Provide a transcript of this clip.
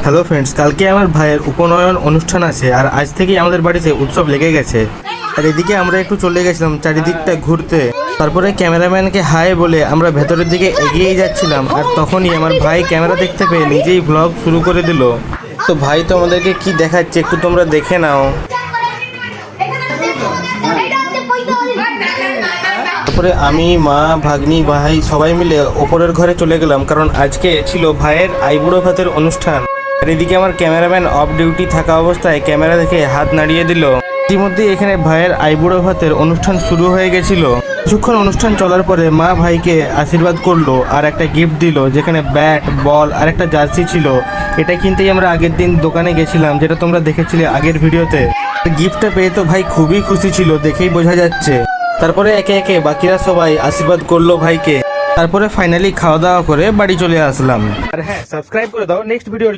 Hello friends, কালকে আমার ভাইয়ের উপনয়ন অনুষ্ঠান আছে আর আজ থেকেই আমাদের বাড়িতে উৎসব লেগে গেছে। আর এদিকে আমরা একটু চলে গেছিলাম চারিদিকটা ঘুরতে। তারপরে ক্যামেরাম্যানকে হাই বলে আমরা ভেতরের দিকে এগিয়ে যাচ্ছিলাম আর তখনই আমার ভাই ক্যামেরা দেখতে পেয়ে নিজেই ব্লগ শুরু করে দিল। তো ভাই তো আমাদেরকে কি দেখাচ্ছে একটু তোমরা দেখে নাও। তারপরে আমি, মা, ভাগ্নি, ভাই সবাই মিলে ওপরের ঘরে চলে গেলাম, কারণ আজকে ছিল ভাইয়ের আইবুড়ো ভাতের অনুষ্ঠান। আর এদিকে আমার ক্যামেরাম্যান অফ ডিউটি থাকা অবস্থায় ক্যামেরা দেখে হাত নাড়িয়ে দিল। ইতিমধ্যে এখানে ভাইয়ের আইবুড়ো ভাতের অনুষ্ঠান শুরু হয়ে গেছিল। কিছুক্ষণ অনুষ্ঠান চলার পরে মা ভাইকে আশীর্বাদ করলো আর একটা গিফট দিল, যেখানে ব্যাট, বল আর একটা জার্সি ছিল। এটা কিনতেই আমরা আগের দিন দোকানে গেছিলাম, যেটা তোমরা দেখেছিলে আগের ভিডিওতে। গিফটটা পেয়ে তো ভাই খুবই খুশি ছিল, দেখেই বোঝা যাচ্ছে। তারপরে একে একে বাকিরা সবাই আশীর্বাদ করলো ভাইকে। তারপরে ফাইনালি খাওয়া দাওয়া করে বাড়ি চলে আসলাম। আর হ্যাঁ, সাবস্ক্রাইব করে দাও নেক্সট ভিডিওর